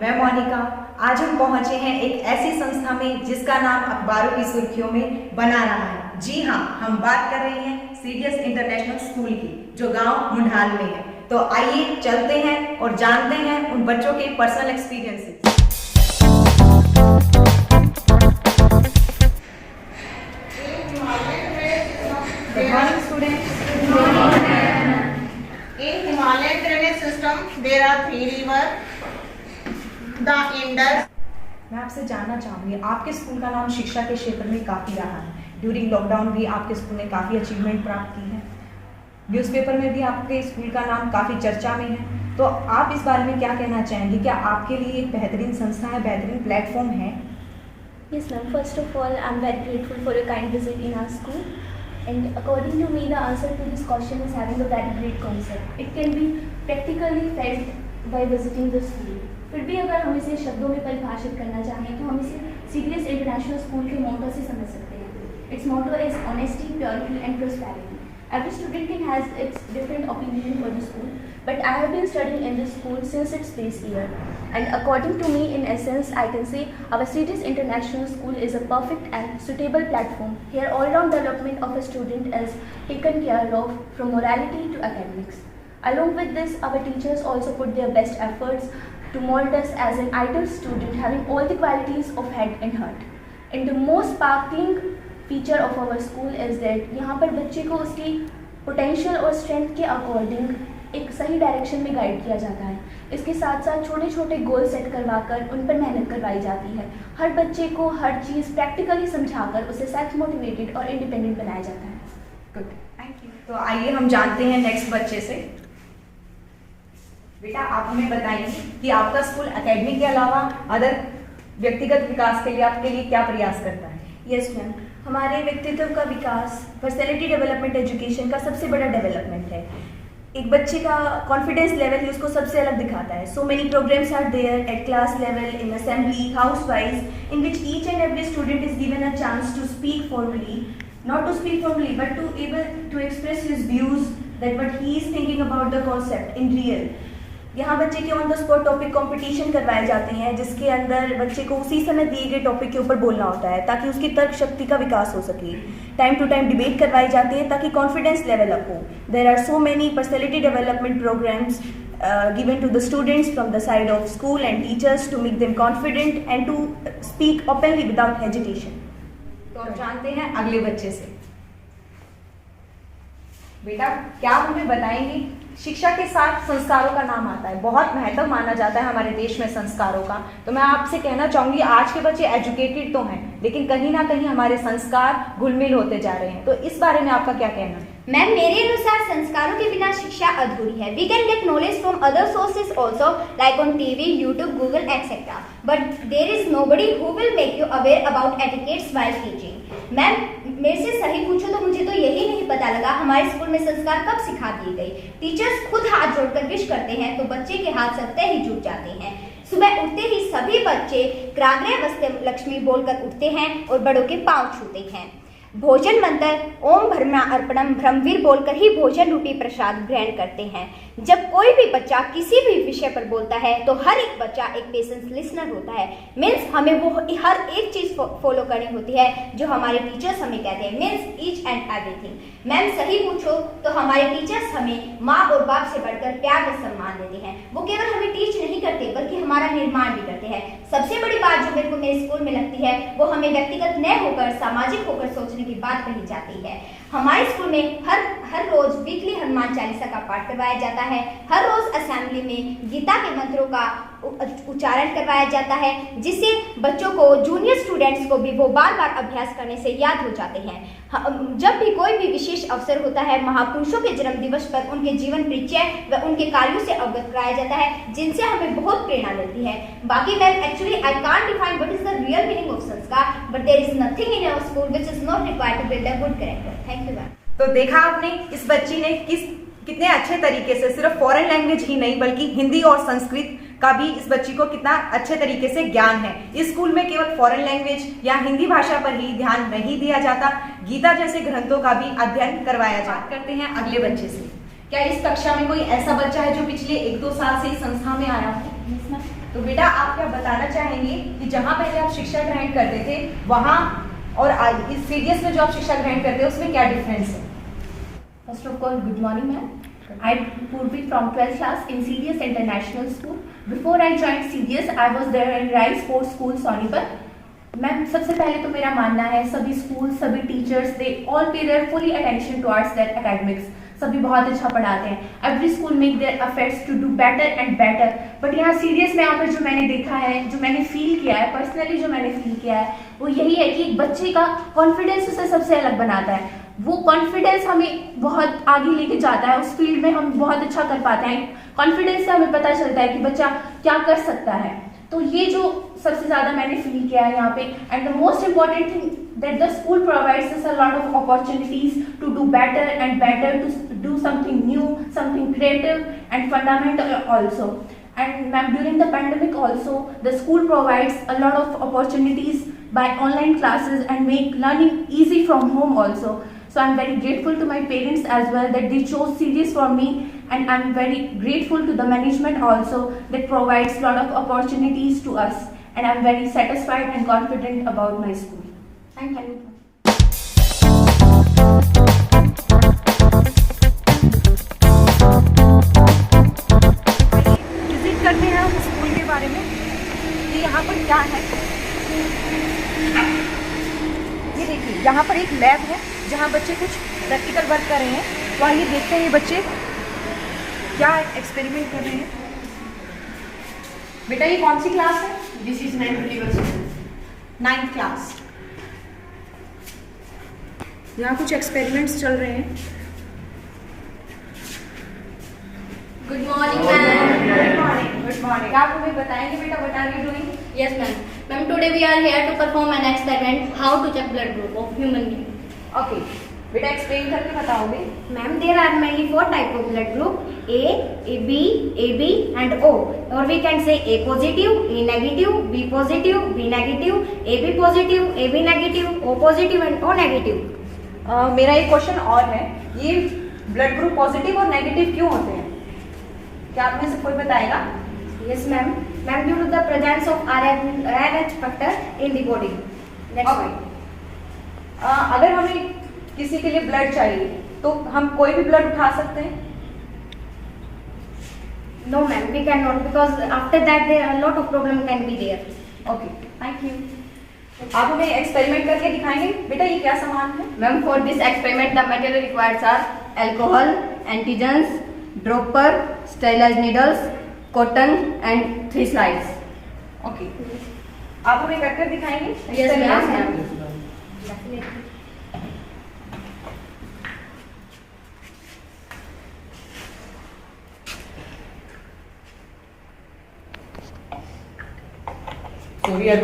मैं मोनिका। आज हम पहुंचे हैं एक ऐसी संस्था में जिसका नाम अखबारों की सुर्खियों में बना रहा है। जी हाँ, हम बात कर रहे हैं सीडीएस इंटरनेशनल स्कूल की, जो गांव मुंडाल में है। तो आइए चलते हैं और जानते हैं उन बच्चों के personal experiences. Good morning, students. In Himalayan drainage system, there are 3 rivers. The Indus. मैं आपसे जानना चाहूँगी, आपके स्कूल का नाम शिक्षा के क्षेत्र में काफ़ी रहा है। ड्यूरिंग लॉकडाउन भी आपके स्कूल ने काफ़ी अचीवमेंट प्राप्त की है। न्यूज़पेपर में भी आपके स्कूल का नाम काफ़ी चर्चा में है। तो आप इस बारे में क्या कहना चाहेंगे? क्या आपके लिए एक बेहतरीन संस्था है, बेहतरीन प्लेटफॉर्म है? Yes, ma'am. First of all, I'm very grateful for your kind visit in our school. And according to me, the answer to this question is having a very great concept. It can be practically felt by visiting the school. फिर भी अगर हम इसे शब्दों में परिभाषित करना चाहें तो हम इसे सीडीएस इंटरनेशनल स्कूल के मोटो से समझ सकते हैं. Its motto is honesty, purity and prosperity. Every student can has its different opinion for the school, but I have been studying in this school since its base year. And according to me, in essence, I can say our CDS International School is a perfect and suitable platform. Here, all-round development of a student is taken care of, from morality to academics. Along with this, our teachers also put their best efforts to mold us as an ideal student, having all the qualities of head and heart. And the most sparkling feature of our school is that यहाँ पर बच्चे को उसकी potential और strength के according एक सही direction में गाइड किया जाता है. इसके साथ साथ छोटे छोटे गोल सेट करवाकर उन पर मेहनत करवाई जाती है. हर बच्चे को हर चीज़ प्रैक्टिकली समझाकर उसे सेल्फ मोटिवेटेड और इंडिपेंडेंट बनाया जाता है. Good, thank you. तो आइए हम जानते हैं नेक्स्ट बच्चे से. बेटा, आप हमें बताइए कि आपका स्कूल एकेडमी के अलावा अदर व्यक्तिगत विकास के लिए आपके लिए क्या प्रयास करता है? यस मैम, हमारे व्यक्तित्व का विकास पर्सनैलिटी डेवलपमेंट एजुकेशन का सबसे बड़ा डेवलपमेंट है. एक बच्चे का कॉन्फिडेंस लेवल ही उसको सबसे अलग दिखाता है. So many programmes are there at class level, in assembly, house wise, in which each and every student is given a chance to speak formally, not to speak formally but to able to express his views, that what he is thinking about the concept in real. यहाँ बच्चे के on the spot topic competition करवाए जाते हैं, जिसके अंदर बच्चे को उसी समय दिए गए टॉपिक के ऊपर बोलना होता है ताकि उसकी तर्क शक्ति का विकास हो सके. टाइम टू टाइम डिबेट करवाई जाती है ताकि कॉन्फिडेंस लेवल अप हो. There are so many personality development programmes given to the students from the side of school and teachers to make them confident and to speak openly without hesitation. तो अब जानते हैं अगले बच्चे से. बेटा, क्या आप हमें बताएंगे, शिक्षा के साथ संस्कारों का नाम आता है, बहुत महत्व माना जाता है हमारे देश में संस्कारों का. तो मैं आपसे कहना चाहूंगी, आज के बच्चे एजुकेटेड तो हैं लेकिन कहीं ना कहीं हमारे संस्कार घुलमिल होते जा रहे हैं. तो इस बारे में आपका क्या कहना है? मैम, मेरे अनुसार संस्कारों के बिना शिक्षा अधूरी है. We can get knowledge from other sources also, like on TV, YouTube, Google etcetera, but there is nobody who will make you aware about etiquettes while teaching. Ma'am, मेरे से सही पूछो तो मुझे तो यही नहीं पता लगा हमारे स्कूल में संस्कार कब सिखा दिए गए. टीचर्स खुद हाथ जोड़कर विश करते हैं तो बच्चे के हाथ सत्ते ही जुट जाते हैं. सुबह उठते ही सभी बच्चे क्राग्रे वस्ते लक्ष्मी बोलकर उठते हैं और बड़ों के पांव छूते हैं. भोजन मंत्र ओम ब्रह्मा अर्पणम ब्रह्मवीर बोलकर ही भोजन रूपी प्रसाद ग्रहण करते हैं. जब कोई भी बच्चा किसी भी विषय पर बोलता है तो हर एक बच्चा एक पेशेंस लिसनर होता है. मीन्स हमें वो हर एक चीज फॉलो करनी होती है जो हमारे टीचर्स हमें कहते हैं. Means each and everything. Ma'am, सही पूछो तो हमारे टीचर्स हमें माँ और बाप से बढ़कर प्यार व सम्मान देते हैं. वो केवल हमें टीच नहीं करते बल्कि हमारा निर्माण भी करते हैं. सबसे बड़ी बात जो मेरे को मेरे स्कूल में लगती है वो हमें व्यक्तिगत न होकर सामाजिक होकर सोचने की बात कही जाती है. हमारे स्कूल में हर रोज वीकली हनुमान चालीसा का पाठ करवाया जाता है. हर रोज असेंबली में गीता के मंत्रों का उच्चारण करवाया जाता है, जिससे बच्चों को, जूनियर स्टूडेंट्स को भी वो बार बार अभ्यास करने से याद हो जाते हैं. जब भी कोई भी विशेष अवसर होता है, महापुरुषों के जन्म दिवस पर उनके जीवन परिचय व उनके कार्यों से अवगत कराया जाता है, जिनसे हमें बहुत प्रेरणा मिलती है. बाकी ma'am, actually I can't define what is the real meaning of sanskar, but there is nothing in our school which is not required to build a good character. Thank you ma'am. तो देखा आपने, इस बच्ची ने कितने अच्छे तरीके से सिर्फ फॉरेन लैंग्वेज ही नहीं बल्कि हिंदी और संस्कृत का भी इस बच्ची को कितना अच्छे तरीके से ज्ञान है. इस स्कूल में केवल फॉरेन लैंग्वेज या हिंदी भाषा पर ही ध्यान नहीं दिया जाता, गीता जैसे ग्रंथों का भी अध्ययन करवाया जाता. करते हैं अगले बच्चे से. क्या इस कक्षा में कोई ऐसा बच्चा है जो पिछले 1-2 साल से इस संस्था में आया हो? Yes, ma'am. तो बेटा आप क्या बताना चाहेंगे कि जहाँ पहले आप शिक्षा ग्रहण करते थे वहाँ और इस सीडीएस में जो आप शिक्षा ग्रहण करते हैं उसमें क्या डिफरेंस है? First of all, good morning, ma'am. I'm Purvi from 12th class in CDS International School. Before I joined CDS, I was there in Rise Sports School, Sonipat. Ma'am सबसे पहले तो मेरा मानना है सभी स्कूल सभी teachers they all pay their fully attention towards their academics. सभी बहुत अच्छा पढ़ाते हैं. Every school make their efforts to do better and better. But यहाँ सीरियस में आकर जो मैंने देखा है, जो मैंने फील किया है, पर्सनली जो मैंने फील किया है, वो यही है कि एक बच्चे का कॉन्फिडेंस उसे सबसे अलग बनाता है. वो कॉन्फिडेंस हमें बहुत आगे लेके जाता है. उस फील्ड में हम बहुत अच्छा कर पाते हैं. कॉन्फिडेंस से हमें पता चलता है कि बच्चा क्या कर सकता है. तो ये जो सबसे ज़्यादा मैंने फील किया है यहाँ पे. And the most important thing that the school provides us a lot of opportunities to do better and better, to do something new, something creative and fundamental also. And ma'am, during the pandemic also, the school provides a lot of opportunities by online classes and make learning easy from home also. So I'm very grateful to my parents as well that they chose CDS for me, and I'm very grateful to the management also that provides a lot of opportunities to us, and I'm very satisfied and confident about my school. Thank you. Visit करते हैं हम school के बारे में कि यहाँ पर क्या है. ये देखिए यहाँ पर एक लैब है जहाँ बच्चे कुछ प्रैक्टिकल वर्क कर रहे हैं. तो आइए देखते हैं ये बच्चे क्या एक्सपेरिमेंट कर रहे हैं. बेटा ये कौन सी क्लास है? This is 9th 9th class. यहाँ कुछ एक्सपेरिमेंट्स चल रहे हैं. Good morning, ma'am. Good morning. Good morning. आप हमें बताएंगे बेटा what are you doing? Yes, ma'am. Ma'am, today we are here to perform an experiment how to check blood group of human being. Okay बेटा explain करके बताओगे. Ma'am, there are mainly 4 types of blood group: A, AB, AB, and O. Or we can say A positive, A negative, B positive, B negative, AB positive, AB negative, O positive, and O negative. मेरा एक question और है. ये blood group positive और negative क्यों होते हैं? क्या आप में से कोई बताएगा? Yes, ma'am. Ma'am, due to the presence of RH factor in the body. That's why. अगर हमें किसी के लिए ब्लड चाहिए तो हम कोई भी ब्लड उठा सकते हैं? No, ma'am, we cannot, because after that there are a lot of problem can be there. Okay thank you. आप हमें एक्सपेरिमेंट करके दिखाएंगे. बेटा ये क्या सामान है? Ma'am, for this experiment, the material required are alcohol, antigens, dropper, sterilized needles, cotton, and 3 slides. Okay आप हमें करके दिखाएंगे? Yes, Experiment? ma'am. Definitely. So we are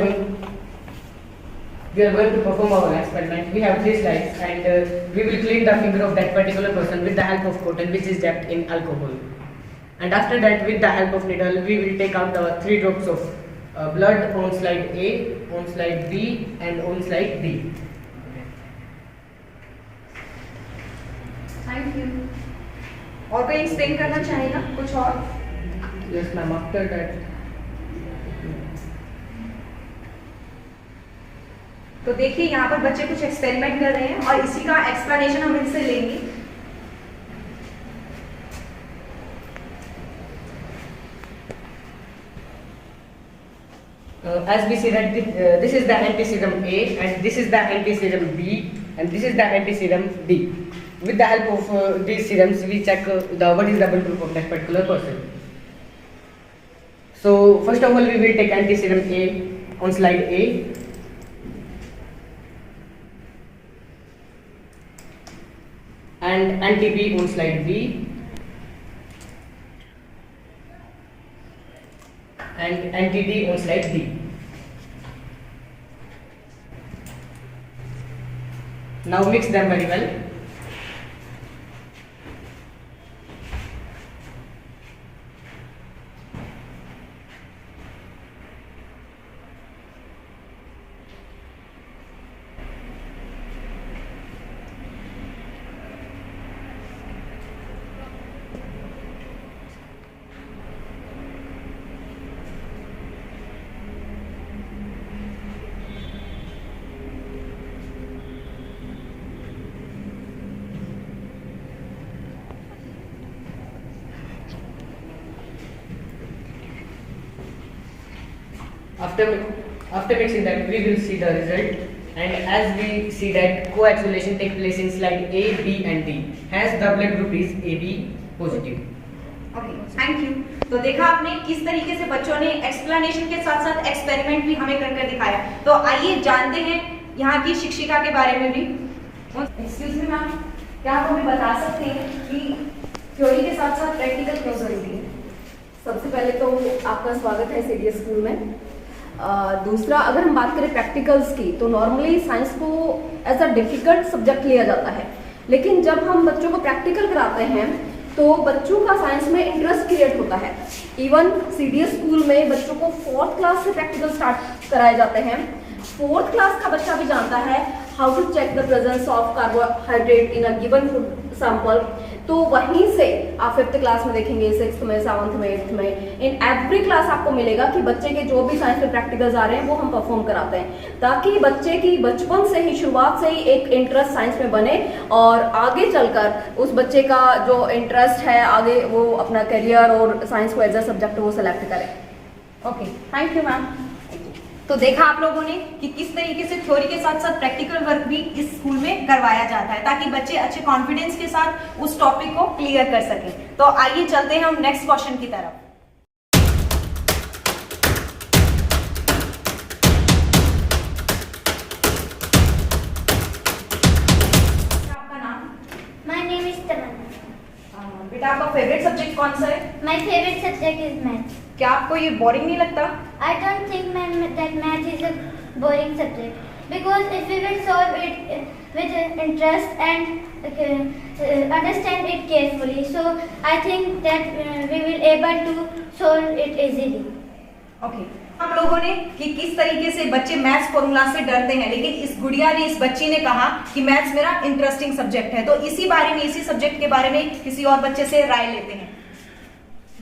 going to perform our experiment. We have 3 slides, and we will clean the finger of that particular person with the help of cotton, which is dipped in alcohol. And after that, with the help of needle, we will take out the 3 drops of blood on slide A, on slide B, and on slide D. Thank you. और कोई explain करना चाहेगा कुछ और? Yes, ma'am. After that, तो देखिए यहाँ पर बच्चे कुछ एक्सपेरिमेंट कर रहे हैं और इसी का एक्सप्लेनेशन हम इनसे लेंगे. as we see that this is the antiserum A, and this is the antiserum B, and this is the antiserum D. With the help of these serums, we check what is the blood group of that particular person. So first of all, we will take antiserum A on slide A, and anti-B on slide B, and anti-D on slide D. Now mix them very well. After mixing that, we will see the result. And as we see that coagulation take place in slide A, B and D. Hence the blood group is AB positive. Okay, thank you. तो देखा आपने किस तरीके से बच्चों ने explanation के साथ साथ एक्सपेरिमेंट भी हमें कर दिखाया। तो आइए जानते हैं यहाँ की शिक्षिका के बारे में भी। एक्सक्यूज मी मैम, क्या आप हमें बता सकते हैं कि थ्योरी के साथ साथ प्रैक्टिकल क्यों जरूरी है? सबसे पहले तो आपका स्वागत है सीडीएस स्कूल में। दूसरा, अगर हम बात करें प्रैक्टिकल्स की, तो नॉर्मली साइंस को एज अ डिफिकल्ट सब्जेक्ट लिया जाता है, लेकिन जब हम बच्चों को प्रैक्टिकल कराते हैं तो बच्चों का साइंस में इंटरेस्ट क्रिएट होता है। इवन सीडीएस स्कूल में बच्चों को 4th क्लास से प्रैक्टिकल स्टार्ट कराए जाते हैं। 4th क्लास का बच्चा भी जानता है how to check the presence of carbohydrate in a given food sample. तो वहीं से आप 5th क्लास में देखेंगे, 6th में, 7th में, 8th में, इन एवरी क्लास आपको मिलेगा कि बच्चे के जो भी साइंस में प्रैक्टिकल्स आ रहे हैं वो हम परफॉर्म कराते हैं, ताकि बच्चे की बचपन से ही, शुरुआत से ही एक इंटरेस्ट साइंस में बने और आगे चलकर उस बच्चे का जो इंटरेस्ट है आगे वो अपना करियर और साइंस को एज अ सब्जेक्ट वो सेलेक्ट करे। Okay, thank you ma'am. तो देखा आप लोगों ने कि किस तरीके से थ्योरी के साथ साथ प्रैक्टिकल वर्क भी इस स्कूल में करवाया जाता है, ताकि बच्चे अच्छे कॉन्फिडेंस के साथ उस टॉपिक को क्लियर कर सकें। तो आइए चलते हैं हम नेक्स्ट क्वेश्चन की तरफ। आपका नाम? My name is Tamanna. बेटा, आपका फेवरेट सब्जेक्ट कौन सा है? My favorite subject is math. क्या आपको ये बोरिंग नहीं लगता? I don't think that math is a boring subject, because if we will solve it with interest and understand it carefully, so I think that we will able to solve it easily. Okay, आप लोगों ने कि किस तरीके से बच्चे maths formula से डरते हैं, लेकिन इस गुड़िया ने, इस बच्ची ने कहा कि मैथ्स मेरा इंटरेस्टिंग सब्जेक्ट है। तो इसी बारे में, इसी सब्जेक्ट के बारे में किसी और बच्चे से राय लेते हैं।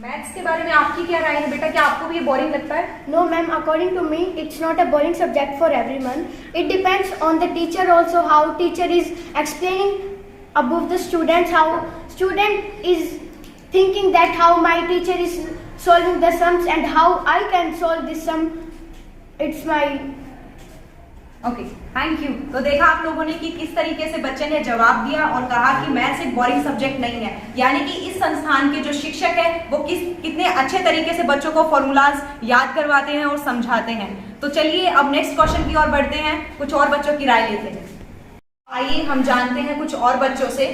मैथ्स के बारे में आपकी क्या राय है बेटा? क्या आपको भी ये बोरिंग लगता है? No ma'am, according to me, it's not a boring subject for everyone. It depends on the teacher also, how teacher is explaining above the students, how student is thinking that how my teacher is solving the sums and how I can solve this sum. It's my okay, thank you. तो देखा आप लोगों ने कि किस तरीके से बच्चे ने जवाब दिया और कहा कि मैथ्स एक बोरिंग सब्जेक्ट नहीं है, यानी कि इस संस्थान के जो शिक्षक है वो कितने अच्छे तरीके से बच्चों को फॉर्मूलाज याद करवाते हैं और समझाते हैं। तो चलिए अब नेक्स्ट क्वेश्चन की ओर बढ़ते हैं, कुछ और बच्चों की राय लेते हैं। आइए हम जानते हैं कुछ और बच्चों से।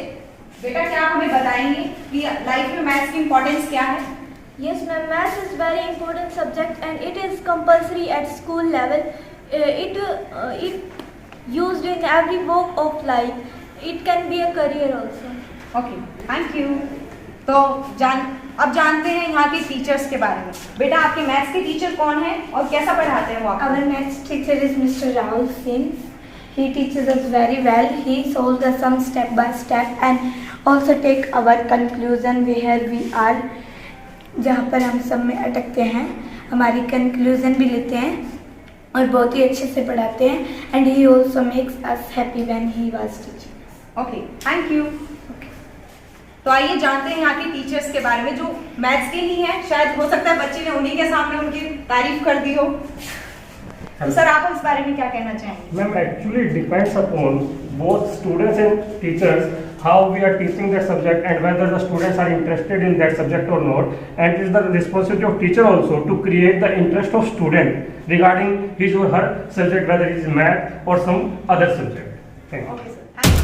बेटा, क्या आप हमें बताएंगे कि लाइफ में मैथ्स की इंपॉर्टेंस क्या है? Yes, ma'am. Maths is very important subject and it is compulsory at school level. It used in every walk of life. It can be a career also. Okay, thank you. तो अब जानते हैं यहाँ के teachers के बारे में। बेटा, आपके मैथ्स के टीचर कौन है और कैसा पढ़ाते हैं वो आपको? our maths teacher is Mr. Rahul Singh. He teaches us very well. He solves the sum step by step and also take our conclusion where we are. जहाँ पर हम सब में अटकते हैं हमारी कंक्लूजन भी लेते हैं और बहुत ही अच्छे से पढ़ाते हैं। And he also makes us happy when he was teaching. Okay, thank you. तो आइए जानते हैं यहाँ के टीचर्स के बारे में जो मैथ्स के ही हैं। शायद हो सकता है बच्चे ने उन्हीं के सामने उनकी तारीफ कर दी हो। तो सर, आप इस बारे में क्या कहना चाहेंगे? Ma'am, actually depends upon both students and teachers how we are teaching that subject and whether the students are interested in that subject or not, and it is the responsibility of teacher also to create the interest of student regarding his or her subject, whether it is math or some other subject. Thank you. Okay sir, thank you.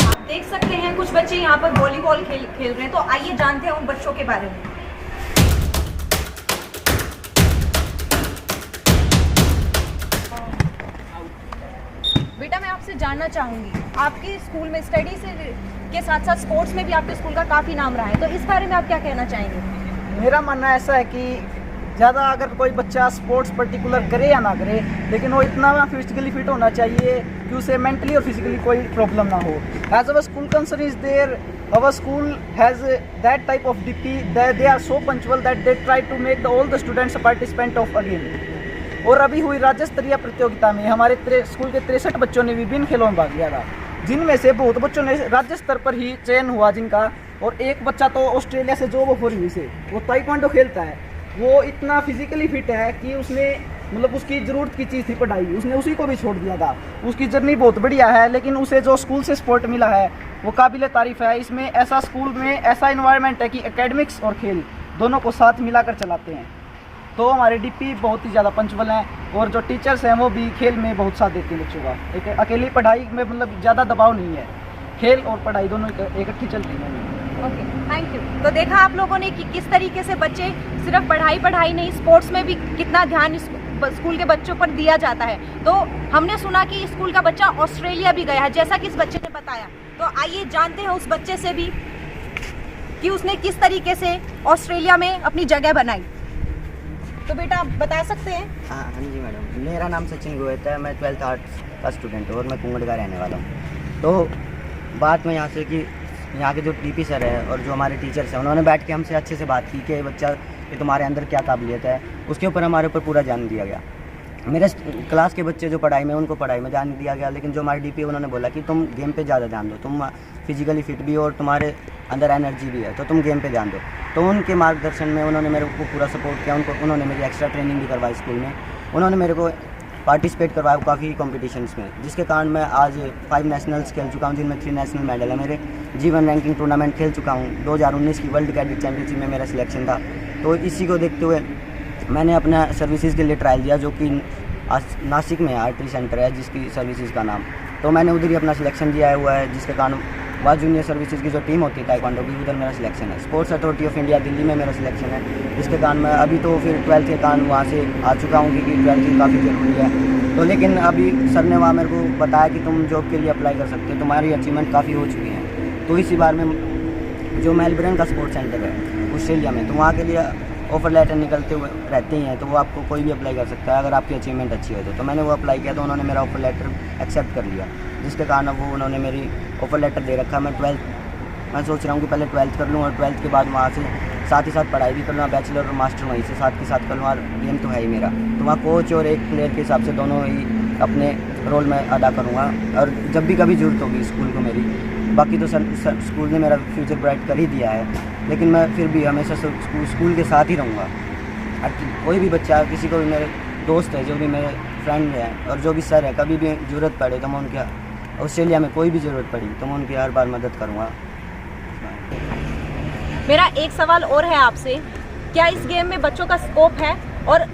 आप देख सकते हैं कुछ बच्चे यहाँ पर volleyball खेल रहे हैं। तो आइए जानते हैं उन बच्चों के बारे में। बेटा, मैं आपसे जानना चाहूंगी, आपके स्कूल में स्टडी से के साथ साथ स्पोर्ट्स में भी आपके स्कूल का काफ़ी नाम रहा है, तो इस बारे में आप क्या कहना चाहेंगे? मेरा मानना ऐसा है कि ज़्यादा अगर कोई बच्चा स्पोर्ट्स पर्टिकुलर करे या ना करे, लेकिन वो इतना फिजिकली फिट होना चाहिए कि उसे मेंटली और फिजिकली कोई प्रॉब्लम ना हो। As our school concern is there, our school has that type of DP, they are so punctual that they try to make all the students participant of a game. और अभी हुई राज्य स्तरीय प्रतियोगिता में हमारे स्कूल के 63 बच्चों ने विभिन्न खेलों में भाग लिया था, जिनमें से बहुत बच्चों ने राज्य स्तर पर ही चयन हुआ जिनका, और एक बच्चा तो ऑस्ट्रेलिया से जॉब ऑफर हुई से, वो ताइक्वांडो खेलता है। वो इतना फिजिकली फिट है कि उसने मतलब उसकी ज़रूरत की चीज़ थी पढ़ाई, उसने उसी को भी छोड़ दिया था। उसकी जर्नी बहुत बढ़िया है, लेकिन उसे जो स्कूल से सपोर्ट मिला है वो काबिल तारीफ़ है। इसमें ऐसा स्कूल में ऐसा इन्वायरमेंट है कि एकेडमिक्स और खेल दोनों को साथ मिलाकर चलाते हैं। तो हमारे डीपी बहुत ही ज़्यादा पंचबल हैं, और जो टीचर्स हैं वो भी खेल में बहुत साथ देते हैं बच्चों का। एक अकेली पढ़ाई में मतलब ज़्यादा दबाव नहीं है, खेल और पढ़ाई दोनों इकट्ठी चलती हैं। Okay, thank you. तो देखा आप लोगों ने कि किस तरीके से बच्चे सिर्फ पढ़ाई नहीं, स्पोर्ट्स में भी कितना ध्यान स्कूल के बच्चों पर दिया जाता है। तो हमने सुना कि स्कूल का बच्चा ऑस्ट्रेलिया भी गया है, जैसा कि इस बच्चे ने बताया। तो आइए जानते हैं उस बच्चे से भी कि उसने किस तरीके से ऑस्ट्रेलिया में अपनी जगह बनाई। तो बेटा आप बता सकते हैं? हाँ जी मैडम, मेरा नाम सचिन गोयत है, मैं 12th आर्ट्स का स्टूडेंट हूँ और मैं कुंगड़ का रहने वाला हूँ। तो बात में यहाँ से कि यहाँ के जो टीपी सर है और जो हमारे टीचर्स हैं, उन्होंने बैठ के हमसे अच्छे से बात की कि बच्चा कि तुम्हारे अंदर क्या काबिलियत है, उसके ऊपर हमारे ऊपर पूरा ध्यान दिया गया। मेरे क्लास के बच्चे जो पढ़ाई में, उनको पढ़ाई में ध्यान दिया गया, लेकिन जो हमारे डीपी उन्होंने बोला कि तुम गेम पे ज़्यादा ध्यान दो, तुम फिजिकली फिट भी हो और तुम्हारे अंदर एनर्जी भी है, तो तुम गेम पे ध्यान दो। तो उनके मार्गदर्शन में उन्होंने मेरे को पूरा सपोर्ट किया। उन्होंने मेरी एक्स्ट्रा ट्रेनिंग भी करवाई स्कूल में, उन्होंने मेरे को पार्टिसिपेट करवाया काफ़ी कॉम्पिटिशन्स में, जिसके कारण मैं आज 5 नेशनल्स खेल चुका हूँ, जिनमें 3 नेशनल मेडल है मेरे। G1 रैंकिंग टूर्नामेंट खेल चुका हूँ। 2019 की वर्ल्ड कैडेट चैम्पियनशिप में मेरा सिलेक्शन था। तो इसी को देखते हुए मैंने अपना सर्विसेज के लिए ट्रायल दिया, जो कि नासिक में आर्टरी सेंटर है जिसकी सर्विसेज का नाम। तो मैंने उधर ही अपना सिलेक्शन दिया हुआ है, जिसके कारण वहाँ जूनियर सर्विसेज की जो टीम होती है ताइक्वांडो की, उधर मेरा सिलेक्शन है। Sports authority of India Delhi में मेरा सिलेक्शन है, जिसके कारण मैं अभी तो फिर 12th के कारण वहाँ से आ चुका हूँ, क्योंकि 12th काफ़ी ज़रूरी है। तो लेकिन अभी सर ने वहाँ मेरे को बताया कि तुम जॉब के लिए अप्लाई कर सकते हो, तुम्हारी अचीवमेंट काफ़ी हो चुकी है। तो इसी बार में जो मेलबर्न का स्पोर्ट्स सेंटर है ऑस्ट्रेलिया में, तो वहाँ के लिए ऑफर लेटर निकलते हुए रहते ही हैं, तो वो आपको कोई भी अप्लाई कर सकता है अगर आपकी अचीवमेंट अच्छी हो तो मैंने वो अप्लाई किया, तो उन्होंने मेरा ऑफर लेटर एक्सेप्ट कर लिया, जिसके कारण वो उन्होंने मेरी ऑफर लेटर दे रखा। मैं सोच रहा हूँ कि पहले 12th कर लूँ और 12th के बाद वहाँ से साथ ही साथ पढ़ाई भी करूँगा, बैचलर और मास्टर वहीं से साथ के साथ करूँगा। गेम तो है ही मेरा, तो वहाँ कोच और एक प्लेयर के हिसाब से दोनों ही अपने रोल में अदा करूँगा, और जब भी कभी ज़रूरत होगी स्कूल को मेरी। बाकी तो स्कूल ने मेरा फ्यूचर ब्राइट कर ही दिया है, लेकिन मैं फिर भी हमेशा स्कूल के साथ ही रहूँगा। कोई भी बच्चा, किसी को भी, मेरे दोस्त है, जो भी मेरे फ्रेंड हैं और जो भी सर है, कभी भी ज़रूरत पड़े तो मैं उनके, ऑस्ट्रेलिया में कोई भी ज़रूरत पड़ी तो मैं उनकी हर बार मदद करूँगा। मेरा एक सवाल और है आपसे, क्या इस गेम में बच्चों का स्कोप है, और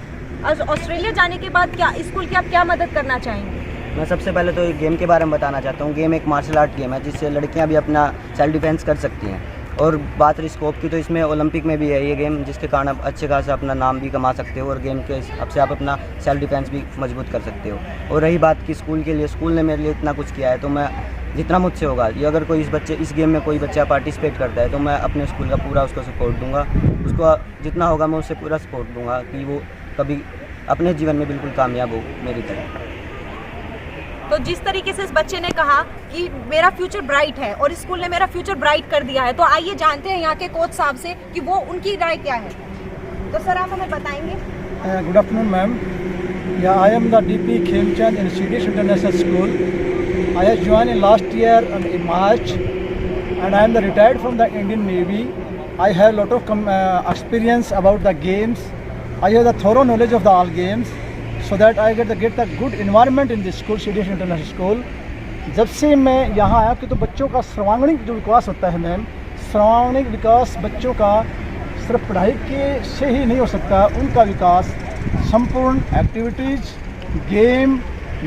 ऑस्ट्रेलिया जाने के बाद क्या स्कूल की आप क्या मदद करना चाहेंगे? मैं सबसे पहले तो गेम के बारे में बताना चाहता हूँ। गेम एक मार्शल आर्ट गेम है, जिससे लड़कियाँ भी अपना सेल्फ डिफेंस कर सकती हैं। और बात रही स्कोप की, तो इसमें ओलंपिक में भी है ये गेम, जिसके कारण आप अच्छे खासा अपना नाम भी कमा सकते हो, और गेम के हिसाब से आप अपना सेल्फ डिफेंस भी मजबूत कर सकते हो। और रही बात की स्कूल के लिए, स्कूल ने मेरे लिए इतना कुछ किया है, तो मैं जितना मुझसे होगा, ये अगर कोई इस गेम में कोई बच्चा पार्टिसिपेट करता है, तो मैं अपने स्कूल का पूरा उसको सपोर्ट दूंगा। उसको जितना होगा मैं उससे पूरा सपोर्ट दूंगा कि वो कभी अपने जीवन में बिल्कुल कामयाब हो मेरी तरह। तो जिस तरीके से इस बच्चे ने कहा कि मेरा फ्यूचर ब्राइट है और स्कूल ने मेरा फ्यूचर ब्राइट कर दिया है, तो आइए जानते हैं यहाँ के कोच साहब से कि वो उनकी राय क्या है। तो सर आप हमें बताएंगे। Good afternoon ma'am, I am the DP Khemchand in CDS international school. I have joined in last year in March, and I am the retired from the Indian Navy. I have a lot of experience about the games. I have the thorough knowledge of the all games, so that I get the good environment in this school, CDS International School. जब से मैं यहाँ आया कि तो बच्चों का सर्वांगीण जो विकास होता है मैम, सर्वांगीण विकास बच्चों का सिर्फ पढ़ाई के से ही नहीं हो सकता, उनका विकास संपूर्ण activities, game,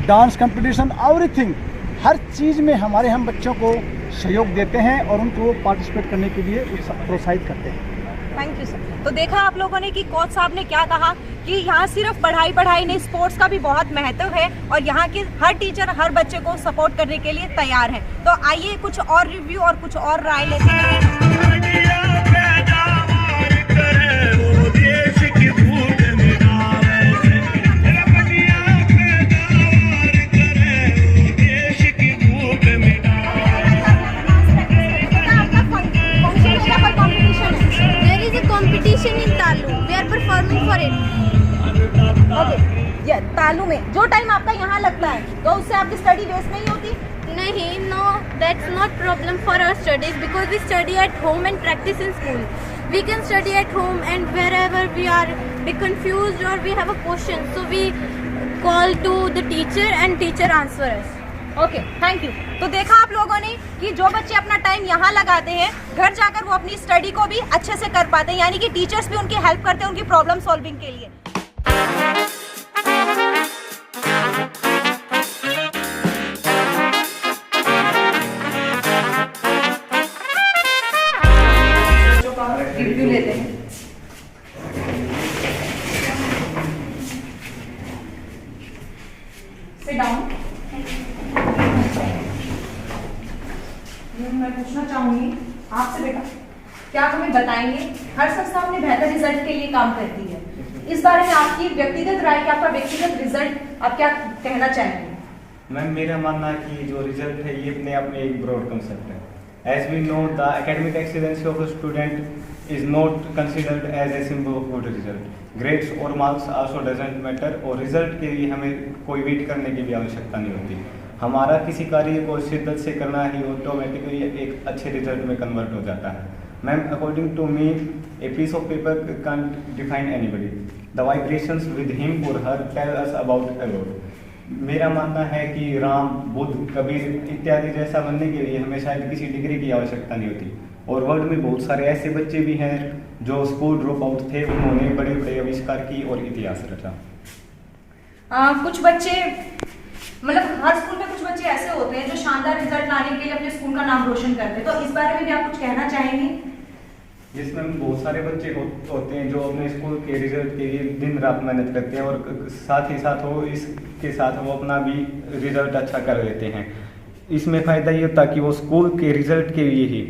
dance competition, everything, हर चीज़ में हम बच्चों को सहयोग देते हैं और उनको पार्टिसिपेट करने के लिए प्रोत्साहित करते हैं। Thank you sir. तो देखा आप लोगों ने कि कोच साहब ने क्या कहा कि यहाँ सिर्फ पढ़ाई नहीं, स्पोर्ट्स का भी बहुत महत्व है, और यहाँ के हर टीचर हर बच्चे को सपोर्ट करने के लिए तैयार है। तो आइए कुछ और रिव्यू और कुछ और राय लेते हैं। In Talu, we are performing for it. Okay. तालू में जो टाइम आपका यहाँ लगता है, तो उससे आपकी स्टडी वेस्ट नहीं होती? नहीं nahi, no, that's not problem for our studies because we study at home and practice in school. We can study at home and wherever we are be confused or we have a question, so we call to the teacher and teacher answer us. Okay, thank you. तो देखा आप लोगों ने कि जो बच्चे अपना time यहाँ लगाते हैं, घर जाकर वो अपनी स्टडी को भी अच्छे से कर पाते हैं, यानी कि टीचर्स भी उनकी हेल्प करते हैं उनकी प्रॉब्लम सॉल्विंग के लिए। रिव्यू लेते हैं। Sit down. मैं पूछना चाहूंगी आपसे बेटा, क्या आप हमें बताएंगे, हर संस्था अपने बेहतर रिजल्ट के लिए काम करती है, इस बारे में आपकी व्यक्तिगत राय, क्या आपका व्यक्तिगत रिजल्ट आप क्या कहना चाहेंगे? मैम, मेरा मानना है कि जो रिजल्ट है ये अपने आप में एक ब्रॉड कंसेप्ट है। As we know the academic excellence of a student is not considered as a symbol of good result. Grades और मार्क्स आल्सो डजंट मैटर, और रिजल्ट के लिए हमें कोई वेट करने की भी आवश्यकता नहीं होती। हमारा किसी कार्य को शिद्दत से करना ही ऑटोमेटिकली एक अच्छे रिजल्ट में कन्वर्ट हो जाता है। Ma'am, according to me a piece of paper can't define anybody, the vibrations with him और her tell us about a lot. मेरा मानना है कि राम, बुद्ध, कबीर इत्यादि जैसा बनने के लिए हमें शायद किसी डिग्री की आवश्यकता नहीं होती, और वर्ल्ड में बहुत सारे ऐसे बच्चे भी हैं जो स्कूल ड्रॉप आउट थे, उन्होंने बड़े बड़े आविष्कार की और इतिहास रचा। कुछ बच्चे, मतलब हर स्कूल में कुछ बच्चे ऐसे होते हैं जो शानदार रिजल्ट लाने के लिए अपने स्कूल का नाम रोशन करते हैं, तो इस बारे में भी आप कुछ कहना चाहेंगे? जिसमें बहुत सारे बच्चे होते हैं जो अपने स्कूल के रिजल्ट के लिए दिन रात मेहनत करते हैं, और साथ ही साथ वो इसके साथ वो अपना भी रिजल्ट अच्छा कर लेते हैं। इसमें फ़ायदा ये होता है कि वो स्कूल के रिजल्ट के लिए ही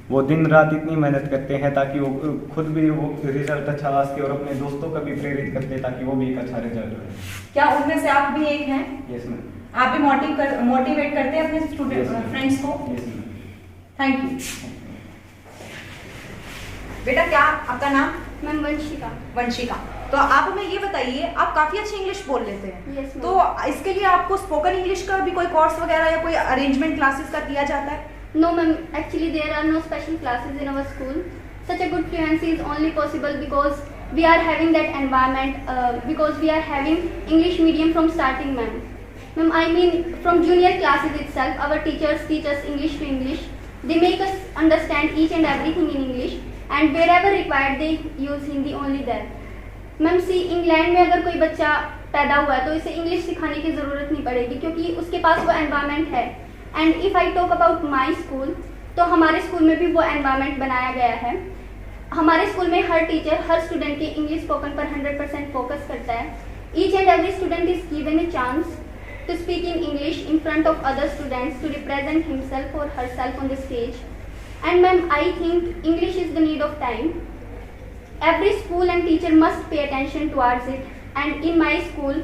वो दिन रात इतनी मेहनत करते हैं ताकि वो खुद भी वो रिजल्ट अच्छा ला सके, और अपने दोस्तों को भी प्रेरित करते हैं ताकि वो भी एक अच्छा रिजल्ट लाए। क्या उनमें से आप भी एक हैं? Yes ma'am. आप भी मोटिवेट करते हैं अपने स्टूडेंट फ्रेंड्स को? Yes ma'am. Thank you. बेटा, क्या आपका नाम? मैम वंशिका। वंशिका, तो आप हमें ये बताइए, आप काफी अच्छी इंग्लिश बोल लेते हैं। Yes, तो इसके लिए आपको स्पोकन इंग्लिश का भी कोई कोर्स वगैरह या कोई अरेंजमेंट क्लासेस का किया जाता है? No ma'am, actually there are no special classes in our school. Such a good fluency is only possible because we are having that environment, because we are having English medium from starting ma'am. Ma'am, I mean from junior classes itself, our teachers teach us English to English. They make us understand each and everything in English, and wherever required they use Hindi only there. Ma'am, see England में अगर कोई बच्चा पैदा हुआ है तो इसे English सिखाने की ज़रूरत नहीं पड़ेगी क्योंकि उसके पास वो एनवायरनमेंट है। And if I talk about my school, तो हमारे स्कूल में भी वो एनवायरनमेंट बनाया गया है। हमारे स्कूल में हर टीचर हर स्टूडेंट की इंग्लिश स्पोकन पर 100% फोकस करता है। Each and every student is given a chance to speak in English in front of other students to represent himself और herself on the stage. And ma'am, I think English is the need of time. Every school and teacher must pay attention towards it. And in my school,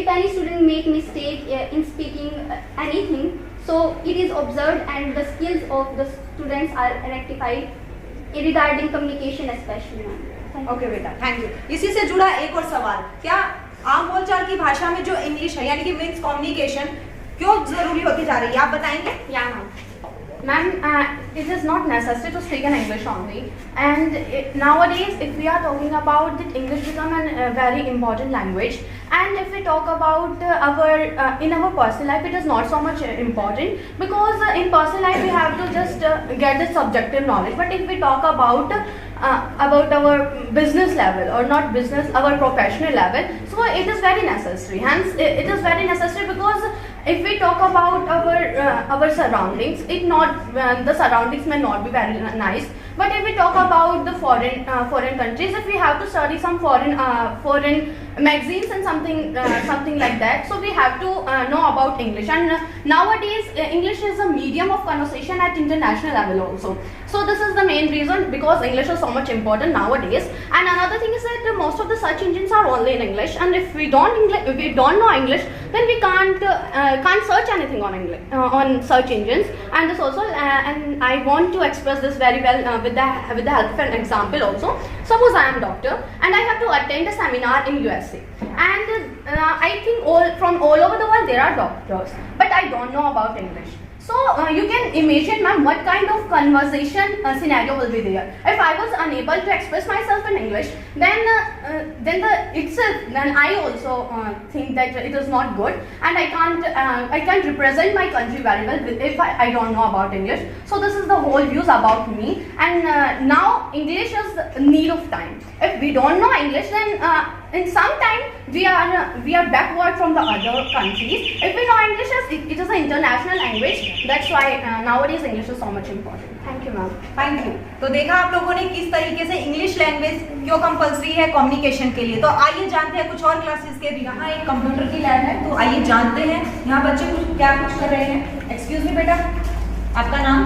if any student make mistake in speaking anything, so it is observed and the skills of the students are rectified regarding communication especially. Okay बेटा, thank you. इसी से जुड़ा एक और सवाल, क्या आम बोलचाल की भाषा में जो इंग्लिश है यानी कि मीन्स कम्युनिकेशन क्यों जरूरी होती जा रही है, आप बताएंगे? या ma'am, it is not necessary to speak in English only, and nowadays if we are talking about that English become a very important language, and if we talk about in our personal life, it is not so much important because in personal life we have to just get the subjective knowledge. But if we talk about our business level, or not business, our professional level, so it is very necessary. Hence it is very necessary because if we talk about our surroundings, the surroundings may not be very nice. But if we talk about the foreign countries, if we have to study some foreign magazines and something like that, so we have to know about English. And nowadays English is a medium of conversation at international level also. So this is the main reason, because English is so much important nowadays. And another thing is that most of the search engines are only in English, and if we don't know English, then we can't search anything on English on search engines. And this also, and I want to express this very well with the help of an example also. Suppose I am doctor and I have to attend a seminar in USA, and I think from all over the world there are doctors, but I don't know about English. So you can imagine, ma'am, what kind of conversation scenario will be there. If I was unable to express myself in English, then I also think that it is not good, and I can't represent my country very well if I don't know about English. So this is the whole views about me. And now English is need of time. If we don't know English, then in some time we are backward from the other countries. If we know English, it is an international language. That's why nowadays English is so much important. Thank you, ma'am. Thank you. तो देखा आप लोगों ने किस तरीके से English language क्यों compulsory है कम्युनिकेशन के लिए। तो आइए जानते हैं कुछ और क्लासेस के भी। यहाँ एक कंप्यूटर की लैब है, तो आइए जानते हैं यहाँ बच्चे कुछ कर रहे हैं। एक्सक्यूज मी बेटा, आपका नाम?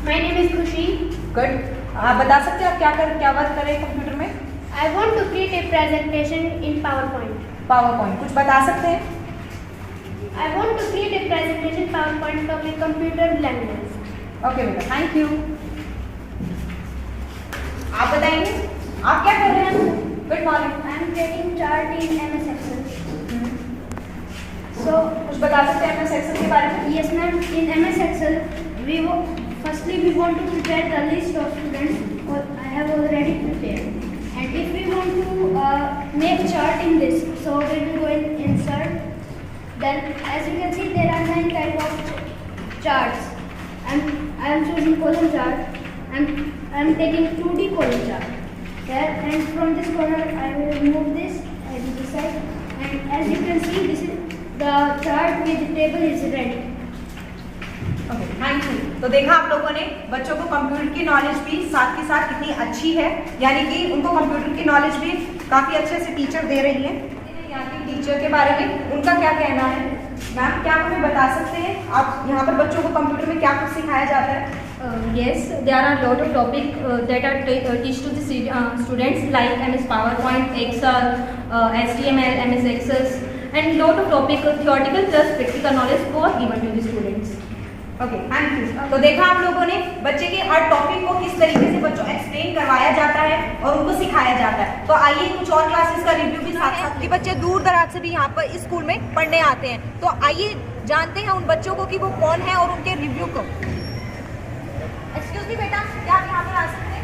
My name is Khushi. Good. आप बता सकते हैं आप क्या वर्क कर रहे हैं कंप्यूटर में? I want to create a presentation in PowerPoint. PowerPoint कुछ बता सकते हैं? I want to create a presentation PowerPoint of a computer language. Okay बेटा, थैंक यू। आप बताएंगे आप क्या कर रहे हैं? Good morning. I am creating chart in MS Excel. So कुछ बता सकते हैं MS Excel के बारे में? Yes, ma'am. In MS Excel, firstly we want to prepare the list of students. Or I have already prepared. And if we want to make chart in this, so we will go in insert. Then, as you can see, there are 9 types of charts. And I am choosing column chart. I am taking 2D column chart. There, and from this corner, I will remove this. I will decide. And as you can see, this is the chart with the table is ready. Okay, thank you. तो देखा आप लोगों ने बच्चों को computer की knowledge भी साथ के साथ कितनी अच्छी है, यानी कि उनको कंप्यूटर की नॉलेज भी काफ़ी अच्छे से टीचर दे रही है। यहाँ की टीचर के बारे में उनका क्या कहना है? मैम, क्या हमें बता सकते हैं आप यहाँ पर बच्चों को कंप्यूटर में क्या कुछ सिखाया जाता है? Yes, there are a lot of topics that are teach to the students like MS PowerPoint, Excel, HTML, MS Access, and lot of topic theoretical plus practical knowledge both given to the students. Okay, thank you. तो देखा आप लोगों ने बच्चे के हर topic को किस तरीके से बच्चों एक्सप्लेन करवाया जाता है और उनको सिखाया जाता है। तो आइए कुछ और क्लासेस का रिव्यू भी साथ साथ कि बच्चे दूर दराज से भी यहाँ पर इस स्कूल में पढ़ने आते हैं। तो आइए जानते हैं उन बच्चों को कि वो कौन है और उनके रिव्यू को। एक्सक्यूज मी बेटा, क्या आप यहाँ पर आ सकते हैं?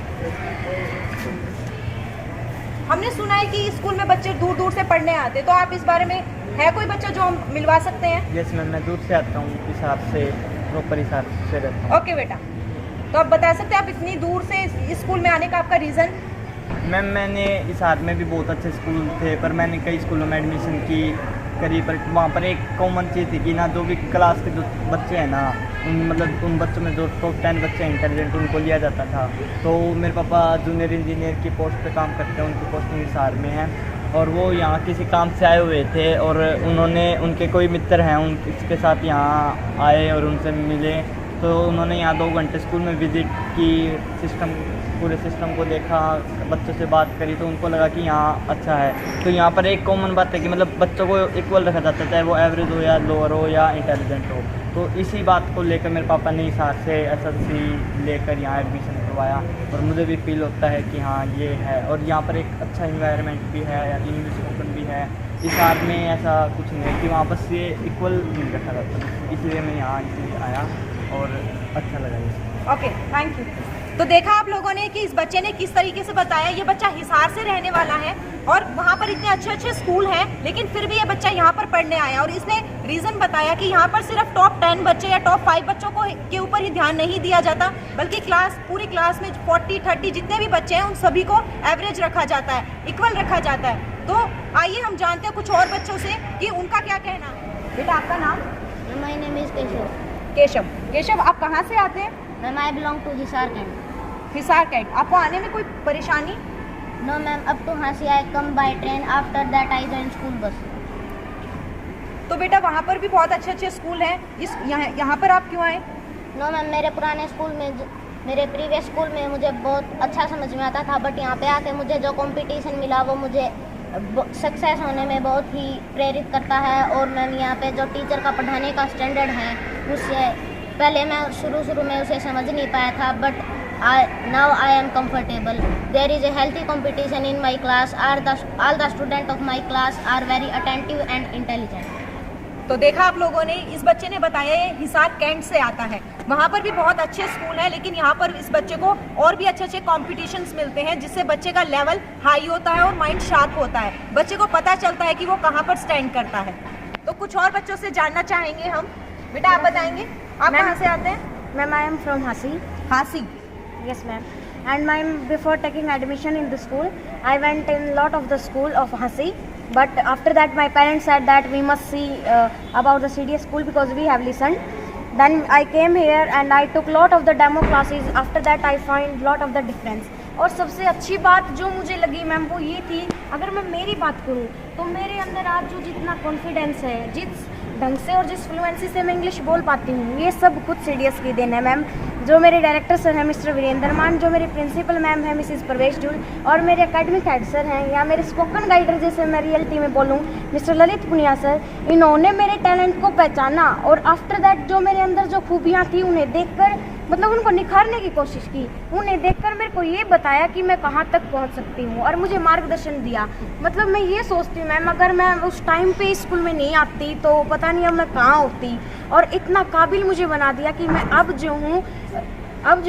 हमने सुना है कि स्कूल में बच्चे दूर दूर से पढ़ने आते हैं, तो आप इस बारे में है कोई बच्चा जो हम मिलवा सकते हैं? यस मैम, मैं दूर से आता हूँ, हिसाब से प्रॉपर हिसाब से रहता हूँ। ओके बेटा, तो आप बता सकते हैं आप इतनी दूर से इस स्कूल में आने का आपका रीज़न? मैम, मैंने हिसार में भी बहुत अच्छे स्कूल थे, पर मैंने कई स्कूलों में एडमिशन की करी, पर वहाँ पर एक कॉमन चीज़ थी कि ना जो भी क्लास के जो बच्चे हैं ना, उन बच्चों में जो टॉप 10 बच्चे हैं इंटेलिजेंट, उनको लिया जाता था। तो मेरे पापा जूनियर इंजीनियर की पोस्ट पे काम करते हैं, उनकी पोस्टिंग हिसार में है, और वो यहाँ किसी काम से आए हुए थे और उनके कोई मित्र हैं, उसके साथ यहाँ आए और उनसे मिले। तो उन्होंने यहाँ 2 घंटे स्कूल में विज़िट की, पूरे सिस्टम को देखा, बच्चों से बात करी, तो उनको लगा कि यहाँ अच्छा है। तो यहाँ पर एक कॉमन बात है कि मतलब बच्चों को इक्वल रखा जाता है, चाहे वो एवरेज हो या लोअर हो या इंटेलिजेंट हो। तो इसी बात को लेकर मेरे पापा ने हिसार से SSC लेकर यहाँ एडमिशन करवाया, और मुझे भी फील होता है कि हाँ ये है। और यहाँ पर एक अच्छा इन्वायरमेंट भी है, इंग्लिश ओपन भी है। हिसार में ऐसा कुछ नहीं है कि वहाँ बस ये इक्वल नहीं रखा जाता, इसलिए मैं यहाँ इसलिए आया और अच्छा लगा ये। Okay, thank you. तो देखा आप लोगों ने कि इस बच्चे ने किस तरीके से बताया। ये बच्चा हिसार से रहने वाला है और वहाँ पर इतने अच्छे अच्छे स्कूल हैं, लेकिन फिर भी ये बच्चा यहाँ पर पढ़ने आया, और इसने रीज़न बताया कि यहाँ पर सिर्फ टॉप 10 बच्चे या टॉप 5 बच्चों को के ऊपर ही ध्यान नहीं दिया जाता, बल्कि पूरी क्लास में 40-30 जितने भी बच्चे हैं उन सभी को एवरेज रखा जाता है, इक्वल रखा जाता है। तो आइए हम जानते हैं कुछ और बच्चों से कि उनका क्या कहना है। बेटा, आपका नाम? My name is Keshav. Keshav, आप कहाँ से आते हैं? Ma'am, I belong to Hisar Kent. Hisar Cantt. आपको आने में कोई परेशानी? No ma'am, up to Hansi I come by train. After that I join school bus. तो बेटा वहाँ पर भी बहुत अच्छे अच्छे स्कूल हैं, यहाँ पर आप क्यों आए? No ma'am, मेरे पुराने स्कूल में, मेरे प्रीवियस स्कूल में मुझे बहुत अच्छा समझ में आता था, बट यहाँ पे आके मुझे जो कंपटीशन मिला वो मुझे सक्सेस होने में बहुत ही प्रेरित करता है। और मैम यहाँ पे जो टीचर का पढ़ाने का स्टैंडर्ड है, उससे पहले मैं शुरू में उसे समझ नहीं पाया था, but now I am comfortable. There is a healthy competition in my class. All the students of my class are very attentive and intelligent. तो देखा आप लोगों ने, इस बच्चे ने बताया ये हिसार कैंट से आता है। वहाँ पर भी बहुत अच्छे स्कूल हैं, लेकिन यहाँ पर इस बच्चे को और भी अच्छे अच्छे कॉम्पिटिशन्स मिलते हैं, जिससे बच्चे का लेवल हाई होता है और माइंड शार्प होता है। बच्चे को पता चलता है कि वो कहाँ पर स्टैंड करता है। तो कुछ और बच्चों से जानना चाहेंगे हम। बेटा आप बताएंगे, आप कहाँ से आते हैं? Ma'am, I am from Hasi. Hasi. Yes, ma'am. And ma'am, before taking admission in the school, I went in lot of the school of Hasi. But after that, my parents said that we must see about the CDS school because we have listened. Then I came here and I took lot of the demo classes. After that, I find lot of the difference. और सबसे अच्छी बात जो मुझे लगी ma'am वो ये थी, अगर मैं मेरी बात करूँ तो मेरे अंदर आज जो जितना कॉन्फिडेंस है, जिस ढंग से और जिस फ्लुएंसी से मैं इंग्लिश बोल पाती हूँ, ये सब खुद सीडीएस की देन है मैम। जो मेरे डायरेक्टर सर हैं मिस्टर वीरेंद्र मान, जो मेरे प्रिंसिपल मैम हैं मिसिस प्रवेश जूल, और मेरे एकेडमिक हेड सर हैं या मेरे स्पोकन गाइडर जैसे मैं रियलिटी में बोलूँ मिस्टर ललित पुनिया सर, इन्होंने मेरे टैलेंट को पहचाना और आफ्टर दैट जो मेरे अंदर जो खूबियाँ थी उन्हें देखकर मतलब उनको निखारने की कोशिश की। उन्हें देखकर मेरे को ये बताया कि मैं कहाँ तक पहुँच सकती हूँ और मुझे मार्गदर्शन दिया। मतलब मैं ये सोचती हूँ मैम, अगर मैं उस टाइम पे स्कूल में नहीं आती तो पता नहीं अब मैं कहाँ होती, और इतना काबिल मुझे बना दिया कि मैं अब जो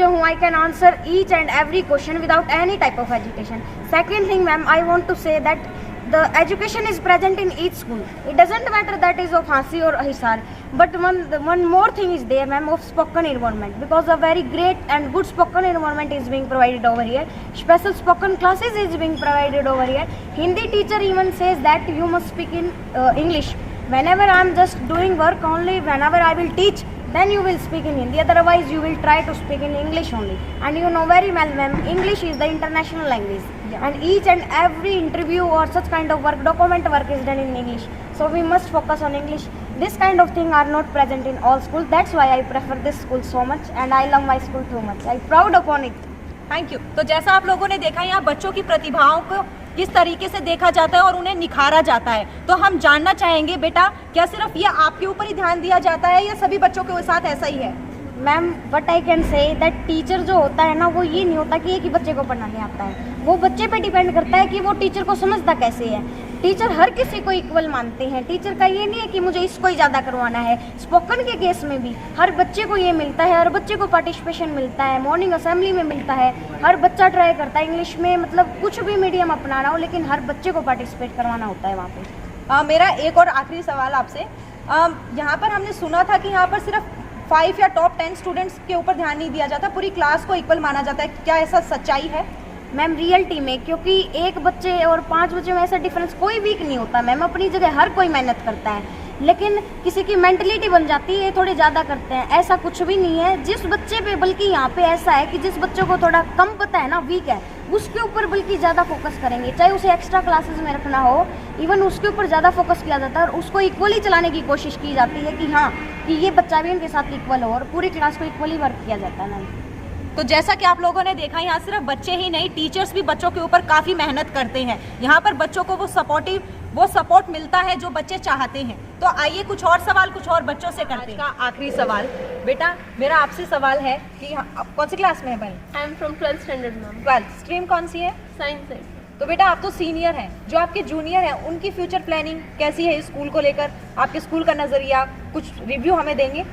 हूँ I can answer each and every question without any type of education. Second thing ma'am, I want to say that the education is present in each school. It doesn't matter that is of Hasi or Hisar, but one more thing is there ma'am, of spoken environment, because a very great and good spoken environment is being provided over here. Special spoken classes is being provided over here. Hindi teacher even says that you must speak in English. Whenever I am just doing work only, whenever I will teach, then you will speak in Hindi, otherwise you will try to speak in English only. And you know very well ma'am, English is the international language. And each and every interview or such kind of work, document work is done in English. So we must focus on English. This kind of thing are not present in all schools. That's why I prefer this school so much and I love my school too much. I'm proud upon it. Thank you. तो जैसा आप लोगों ने देखा, यहाँ बच्चों की प्रतिभाओं को किस तरीके से देखा जाता है और उन्हें निखारा जाता है। तो हम जानना चाहेंगे बेटा, क्या सिर्फ ये आपके ऊपर ही ध्यान दिया जाता है या सभी बच्चों के साथ ऐसा ही है? Ma'am what I can say that teacher जो होता है ना, वो ये नहीं होता कि एक ही बच्चे को पढ़ाने आता है, वो बच्चे पे डिपेंड करता है कि वो टीचर को समझता कैसे है। टीचर हर किसी को इक्वल मानते हैं। टीचर का ये नहीं है कि मुझे इसको ही ज़्यादा करवाना है। स्पोकन के केस में भी हर बच्चे को ये मिलता है, हर बच्चे को पार्टिसिपेशन मिलता है, मॉर्निंग असेंबली में मिलता है, हर बच्चा ट्राई करता है इंग्लिश में, मतलब कुछ भी मीडियम अपनाना हो, लेकिन हर बच्चे को पार्टिसिपेट करवाना होता है वहाँ पे। मेरा एक और आखिरी सवाल आपसे, यहाँ पर हमने सुना था कि यहाँ पर सिर्फ 5 या टॉप 10 स्टूडेंट्स के ऊपर ध्यान नहीं दिया जाता, पूरी क्लास को इक्वल माना जाता है। क्या ऐसा सच्चाई है? मैम रियलिटी में, क्योंकि एक बच्चे और 5 बच्चे में ऐसा डिफरेंस कोई वीक नहीं होता मैम, अपनी जगह हर कोई मेहनत करता है, लेकिन किसी की मेंटलिटी बन जाती है थोड़े ज़्यादा करते हैं। ऐसा कुछ भी नहीं है। जिस बच्चे पे, बल्कि यहाँ पे ऐसा है कि जिस बच्चों को थोड़ा कम पता है ना, वीक है, उसके ऊपर बल्कि ज़्यादा फोकस करेंगे, चाहे उसे एक्स्ट्रा क्लासेस में रखना हो, इवन उसके ऊपर ज़्यादा फोकस किया जाता है और उसको इक्वली चलाने की कोशिश की जाती है कि हाँ कि ये बच्चा भी उनके साथ इक्वल हो, और पूरी क्लास को इक्वली वर्क किया जाता है मैम। तो जैसा कि आप लोगों ने देखा, यहाँ सिर्फ बच्चे ही नहीं, टीचर्स भी बच्चों के ऊपर काफ़ी मेहनत करते हैं। यहाँ पर बच्चों को वो सपोर्ट मिलता है जो बच्चे चाहते हैं। तो आइए कुछ और सवाल कुछ और बच्चों से करते हैं। आखिरी सवाल बेटा, मेरा आपसे सवाल है कि कौन सी क्लास में है बहन? I am from 12th standard ma'am. 12th stream कौन सी है? साइंस है। तो बेटा आप तो सीनियर हैं, जो आपके जूनियर हैं उनकी फ्यूचर प्लानिंग कैसी है स्कूल को लेकर? आपके स्कूल का नज़रिया, कुछ रिव्यू हमें देंगे?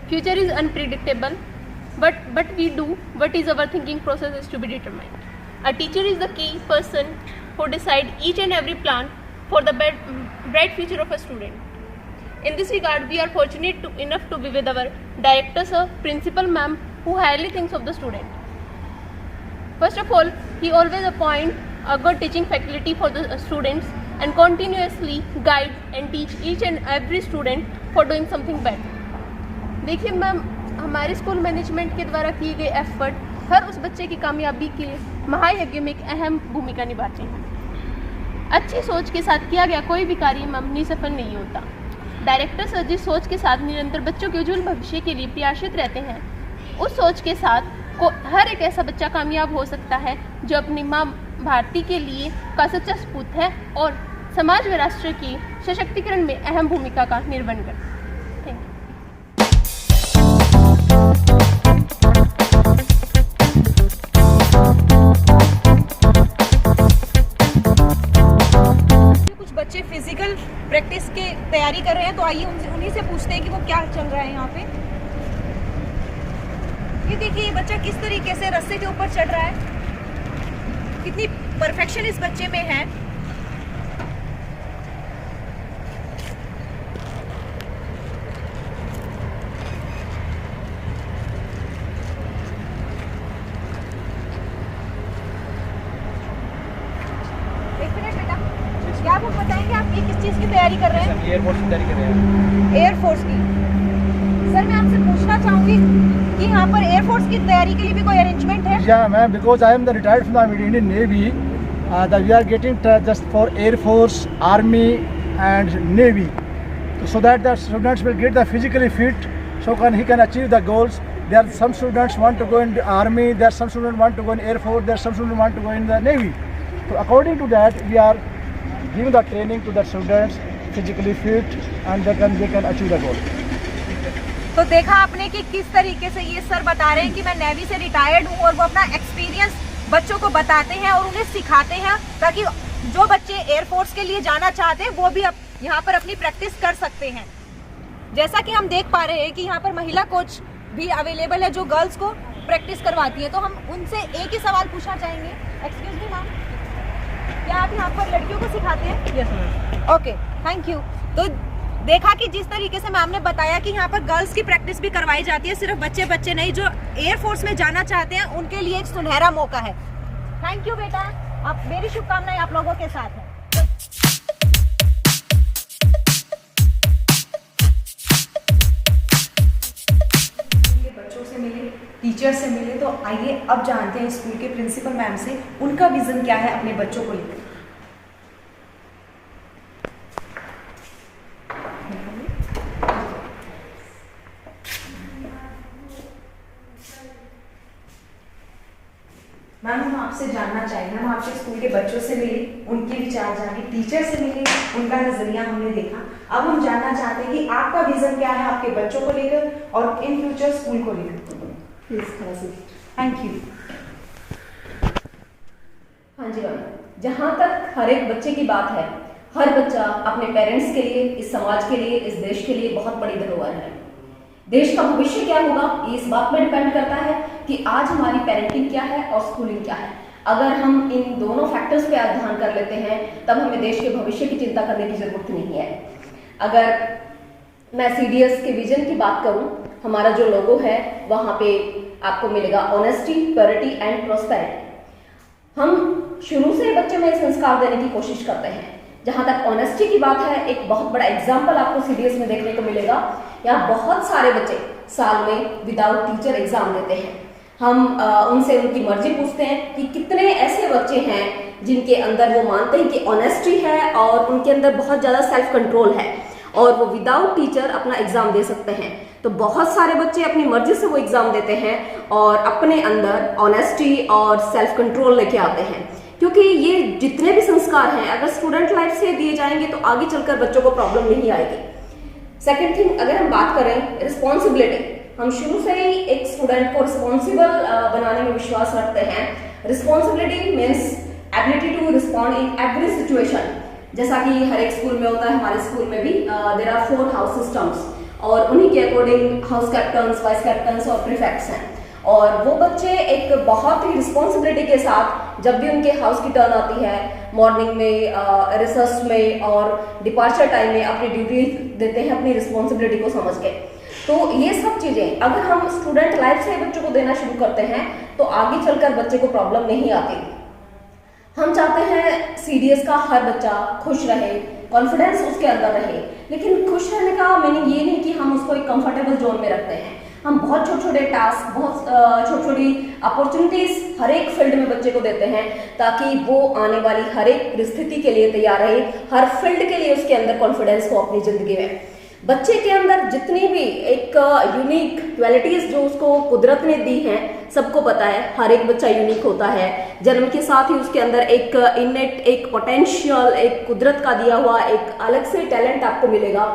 Future is unpredictable, but we do what is our thinking process is to be determined. A teacher is the key person who decide each and every plan for the bright future of a student. In this regard, we are fortunate enough to be with our director sir, principal ma'am, who highly thinks of the student. First of all, he always appoint a good teaching faculty for the students and continuously guide and teach each and every student for doing something better. देखिए ma'am, हमारे school management के द्वारा किए गए effort हर उस बच्चे की कामयाबी के महायज्ञ में एक अहम भूमिका निभाते हैं। अच्छी सोच के साथ किया गया कोई भी कार्य मैम निसफल नहीं होता। डायरेक्टर सर जिस सोच के साथ निरंतर बच्चों के उज्जवल भविष्य के लिए प्रयासरत रहते हैं, उस सोच के साथ हर एक ऐसा बच्चा कामयाब हो सकता है जो अपनी माँ भारती के लिए का सच्चा सपूत है और समाज व राष्ट्र की सशक्तिकरण में अहम भूमिका का निर्वहन करता है। बच्चे फिजिकल प्रैक्टिस के तैयारी कर रहे हैं, तो आइए उन्हीं से पूछते हैं कि वो क्या चल रहा है यहाँ पे। ये देखिए ये बच्चा किस तरीके से रस्से के ऊपर चढ़ रहा है, कितनी परफेक्शन इस बच्चे में है। क्या आप बताएंगे आप ये किस चीज़ की तैयारी कर रहे हैं? एयरफोर्स की तैयारी कर रहे हैं। एयरफोर्स की। सर मैं आपसे पूछना चाहूँगी कि यहाँ पर एयरफोर्स की तैयारी के लिए भी कोई अरेंजमेंट है? Yeah, ma'am, because I am the retired from the Indian Navy, that we are getting just for Air Force, Army and Navy, so that the students will get the physically fit, so he can achieve the goals. There are some students want to go in the Army, there are some students want to go in Air Force, there are some students want to go in the Navy. So according to that, we are giving the training to the students physically fit and they can achieve the goal. तो देखा आपने कि किस तरीके से ये sir बता रहे हैं कि मैं नेवी से रिटायर्ड हूँ, और वो अपना एक्सपीरियंस बच्चों को बताते हैं और उन्हें सिखाते हैं, ताकि जो बच्चे एयरफोर्स के लिए जाना चाहते हैं वो भी यहाँ पर अपनी प्रैक्टिस कर सकते हैं। जैसा कि हम देख पा रहे हैं कि यहाँ पर महिला कोच भी अवेलेबल है जो गर्ल्स को प्रैक्टिस करवाती है। तो हम उनसे एक ही सवाल पूछना चाहेंगे। एक्सक्यूज मी मैम, क्या आप यहाँ पर लड़कियों को सिखाते हैं? Yes ma'am. Okay, thank you. तो देखा कि जिस तरीके से मैम ने बताया कि यहाँ पर गर्ल्स की प्रैक्टिस भी करवाई जाती है, सिर्फ बच्चे नहीं, जो एयरफोर्स में जाना चाहते हैं उनके लिए एक सुनहरा मौका है। थैंक यू बेटा, आप मेरी शुभकामनाएं आप लोगों के साथ हैं। बच्चों से मिले, टीचर से मिले, तो आइए अब जानते हैं स्कूल के प्रिंसिपल मैम से उनका विजन क्या है अपने बच्चों को लेकर। मैम हम आपसे जानना चाहेंगे, हम आपके स्कूल के बच्चों से मिले, उनके विचार जाने, टीचर से मिले, उनका नजरिया हमने देखा। अब हम जानना चाहते हैं कि आपका विजन क्या है आपके बच्चों को लेकर और इन फ्यूचर स्कूल को लेकर। Thank you. हाँ जी मैम, जहाँ तक हर एक बच्चे की बात है, हर बच्चा अपने पेरेंट्स के लिए, इस समाज के लिए, इस देश के लिए बहुत बड़ी धरोहर है। देश का भविष्य क्या होगा ये इस बात में डिपेंड करता है कि आज हमारी पेरेंटिंग क्या है और स्कूलिंग क्या है। अगर हम इन दोनों फैक्टर्स पे ध्यान कर लेते हैं तब हमें देश के भविष्य की चिंता करने की जरूरत नहीं है। अगर मैं CDS के विजन की बात करूं, हमारा जो लोगो है वहां पे आपको मिलेगा ऑनेस्टी, प्योरिटी एंड प्रोस्पेरिटी। हम शुरू से बच्चे में संस्कार देने की कोशिश करते हैं। जहां तक ऑनेस्टी की बात है, एक बहुत बड़ा एग्जाम्पल आपको CDS में देखने को मिलेगा। यहाँ बहुत सारे बच्चे साल में विदाउट टीचर एग्जाम देते हैं। हम उनसे उनकी मर्जी पूछते हैं कि कितने ऐसे बच्चे हैं जिनके अंदर वो मानते हैं कि ऑनेस्टी है और उनके अंदर बहुत ज़्यादा सेल्फ कंट्रोल है और वो विदाउट टीचर अपना एग्जाम दे सकते हैं। तो बहुत सारे बच्चे अपनी मर्जी से वो एग्जाम देते हैं और अपने अंदर ऑनेस्टी और सेल्फ कंट्रोल लेके आते हैं, क्योंकि ये जितने भी संस्कार हैं अगर स्टूडेंट लाइफ से दिए जाएंगे तो आगे चलकर बच्चों को प्रॉब्लम नहीं आएगी। सेकेंड थिंग, अगर हम बात करें रिस्पॉन्सिबिलिटी, हम शुरू से ही एक स्टूडेंट को रिस्पॉन्सिबल बनाने में विश्वास रखते हैं। Responsibility means ability to respond in every situation. जैसा कि हर एक स्कूल में होता है, हमारे स्कूल में भी देयर आर 4 हाउस सिस्टम्स और उन्हीं के according house captains, vice captains और प्रीफेक्ट्स हैं। और वो बच्चे एक बहुत ही रिस्पॉन्सिबिलिटी के साथ जब भी उनके हाउस की टर्न आती है, मॉर्निंग में, रिसर्च में और डिपार्चर टाइम में अपनी ड्यूटी देते हैं अपनी रिस्पॉन्सिबिलिटी को समझ के। तो ये सब चीज़ें अगर हम स्टूडेंट लाइफ से बच्चों को देना शुरू करते हैं तो आगे चलकर बच्चे को प्रॉब्लम नहीं आती। हम चाहते हैं CDS का हर बच्चा खुश रहे, कॉन्फिडेंस उसके अंदर रहे, लेकिन खुश रहने का मीनिंग ये नहीं कि हम उसको एक कंफर्टेबल जोन में रखते हैं। हम बहुत छोटे छोटे टास्क, बहुत छोटी छोटी अपॉर्चुनिटीज हर एक फील्ड में बच्चे को देते हैं ताकि वो आने वाली हर एक परिस्थिति के लिए तैयार रहे, हर फील्ड के लिए उसके अंदर कॉन्फिडेंस हो अपनी जिंदगी में। बच्चे के अंदर जितनी भी एक यूनिक क्वालिटीज जो उसको कुदरत ने दी हैं, सबको पता है हर एक बच्चा यूनिक होता है। जन्म के साथ ही उसके अंदर एक इनेट, एक पोटेंशियल, एक कुदरत का दिया हुआ एक अलग से टैलेंट आपको मिलेगा।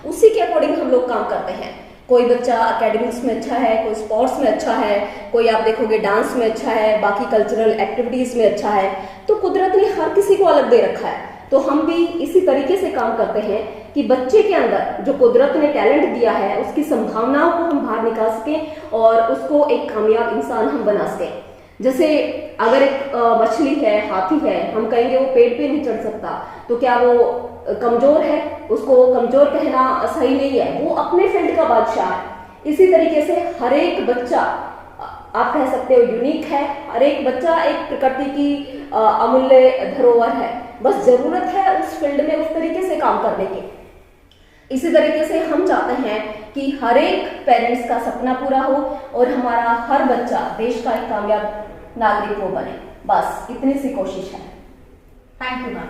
उसी के अकॉर्डिंग हम लोग काम करते हैं। कोई बच्चा एकेडमिक्स में अच्छा है, कोई स्पोर्ट्स में अच्छा है, कोई आप देखोगे डांस में अच्छा है, बाकी कल्चरल एक्टिविटीज में अच्छा है। तो कुदरत ने हर किसी को अलग दे रखा है। तो हम भी इसी तरीके से काम करते हैं कि बच्चे के अंदर जो कुदरत ने टैलेंट दिया है उसकी संभावनाओं को हम बाहर निकाल सकें और उसको एक कामयाब इंसान हम बना सकें। जैसे अगर एक मछली है, हाथी है, हम कहेंगे वो पेड़ पे नहीं चढ़ सकता, तो क्या वो कमजोर है? उसको कमजोर कहना सही नहीं है, वो अपने फील्ड का बादशाह है। इसी तरीके से हर एक बच्चा, आप कह सकते हो, यूनिक है। हर एक बच्चा एक प्रकृति की अमूल्य धरोहर है, बस जरूरत है उस फील्ड में उस तरीके से काम करने की। इसी तरीके से हम चाहते हैं कि हर एक पेरेंट्स का सपना पूरा हो और हमारा हर बच्चा देश का एक कामयाब नागरिक वो बने। बस इतनी सी कोशिश है। Thank you ma'am.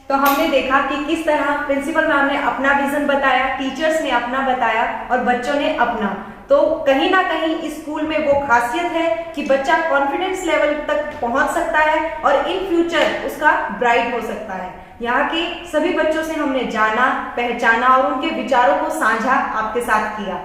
तो हमने देखा कि किस तरह प्रिंसिपल मैम ने अपना विजन बताया, टीचर्स ने अपना बताया और बच्चों ने अपना। तो कहीं ना कहीं इस स्कूल में वो खासियत है कि बच्चा कॉन्फिडेंस लेवल तक पहुंच सकता है और इन फ्यूचर उसका ब्राइट हो सकता है। यहाँ के सभी बच्चों से हमने जाना, पहचाना और उनके विचारों को साझा आपके साथ किया।